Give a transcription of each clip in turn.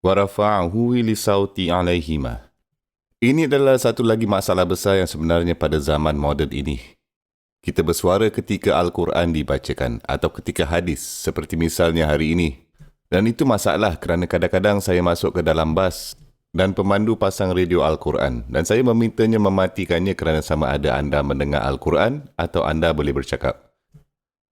wa rafa'ahu li sauti 'alaihima. Ini adalah satu lagi masalah besar yang sebenarnya pada zaman moden ini. Kita bersuara ketika Al-Quran dibacakan atau ketika hadis seperti misalnya hari ini. Dan itu masalah kerana kadang-kadang saya masuk ke dalam bas dan pemandu pasang radio Al-Quran dan saya memintanya mematikannya kerana sama ada anda mendengar Al-Quran atau anda boleh bercakap.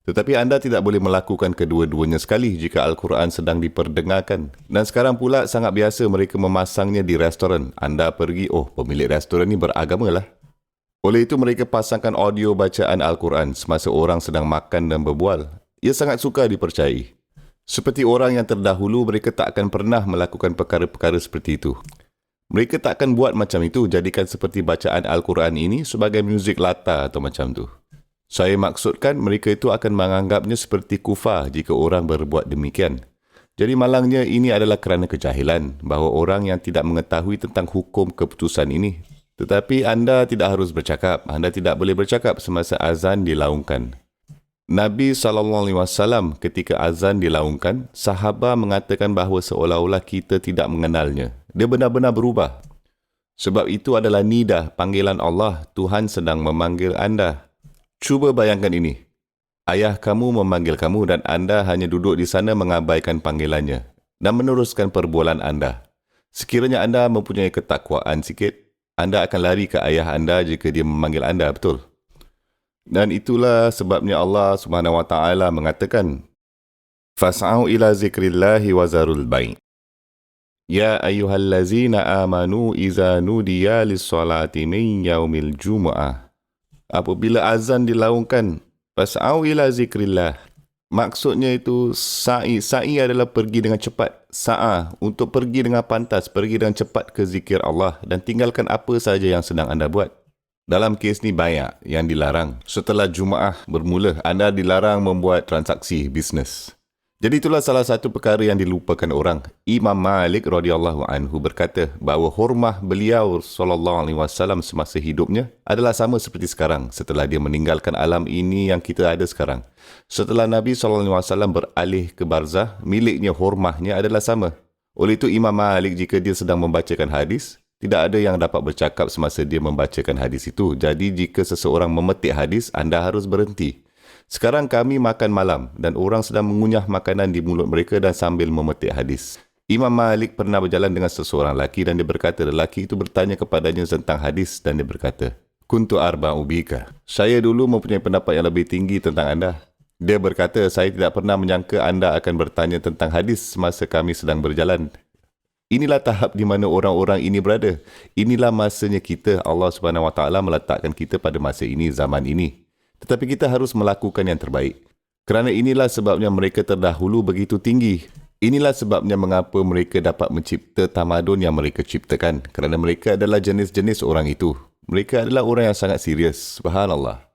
Tetapi anda tidak boleh melakukan kedua-duanya sekali jika Al-Quran sedang diperdengarkan. Dan sekarang pula sangat biasa mereka memasangnya di restoran. Anda pergi, pemilik restoran ni beragama lah. Oleh itu mereka pasangkan audio bacaan Al-Quran semasa orang sedang makan dan berbual. Ia sangat suka dipercayai. Seperti orang yang terdahulu, mereka tak akan pernah melakukan perkara-perkara seperti itu. Mereka tak akan buat macam itu, jadikan seperti bacaan Al-Quran ini sebagai muzik latar atau macam tu. Saya maksudkan mereka itu akan menganggapnya seperti kufar jika orang berbuat demikian. Jadi malangnya ini adalah kerana kejahilan bahawa orang yang tidak mengetahui tentang hukum keputusan ini. Tetapi anda tidak harus bercakap. Anda tidak boleh bercakap semasa azan dilaungkan. Nabi SAW ketika azan dilaungkan, sahabat mengatakan bahawa seolah-olah kita tidak mengenalnya. Dia benar-benar berubah. Sebab itu adalah nidah, panggilan Allah. Tuhan sedang memanggil anda. Cuba bayangkan ini. Ayah kamu memanggil kamu dan anda hanya duduk di sana mengabaikan panggilannya dan meneruskan perbualan anda. Sekiranya anda mempunyai ketakwaan sikit, anda akan lari ke ayah anda jika dia memanggil anda, betul? Dan itulah sebabnya Allah Subhanahu Wa Taala mengatakan, "Fas'au ila zikrillahi wa zarul bai'. Ya ayyuhallazina amanu iza nudiya lis-salati min yaumil jumu'ah." Apabila azan dilaungkan, fas'au ila zikrillah. Maksudnya itu sa'i. Sa'i adalah pergi dengan cepat. Sa'ah, untuk pergi dengan pantas, pergi dengan cepat ke zikir Allah dan tinggalkan apa saja yang sedang anda buat. Dalam kes ni banyak yang dilarang. Setelah Jumaah bermula, anda dilarang membuat transaksi bisnes. Jadi itulah salah satu perkara yang dilupakan orang. Imam Malik radhiyallahu anhu berkata bahawa hormah beliau sallallahu alaihi wasallam semasa hidupnya adalah sama seperti sekarang setelah dia meninggalkan alam ini yang kita ada sekarang. Setelah Nabi sallallahu alaihi wasallam beralih ke barzah, miliknya hormahnya adalah sama. Oleh itu Imam Malik jika dia sedang membacakan hadis, tidak ada yang dapat bercakap semasa dia membacakan hadis itu. Jadi jika seseorang memetik hadis, anda harus berhenti. Sekarang kami makan malam dan orang sedang mengunyah makanan di mulut mereka dan sambil memetik hadis. Imam Malik pernah berjalan dengan seseorang lelaki dan dia berkata, lelaki itu bertanya kepadanya tentang hadis dan dia berkata, "Kuntu arba'u bika." Saya dulu mempunyai pendapat yang lebih tinggi tentang anda. Dia berkata, saya tidak pernah menyangka anda akan bertanya tentang hadis semasa kami sedang berjalan. Inilah tahap di mana orang-orang ini berada. Inilah masanya kita. Allah Subhanahu Wa Taala meletakkan kita pada masa ini, zaman ini. Tetapi kita harus melakukan yang terbaik. Kerana inilah sebabnya mereka terdahulu begitu tinggi. Inilah sebabnya mengapa mereka dapat mencipta tamadun yang mereka ciptakan. Kerana mereka adalah jenis-jenis orang itu. Mereka adalah orang yang sangat serius. Subhanallah.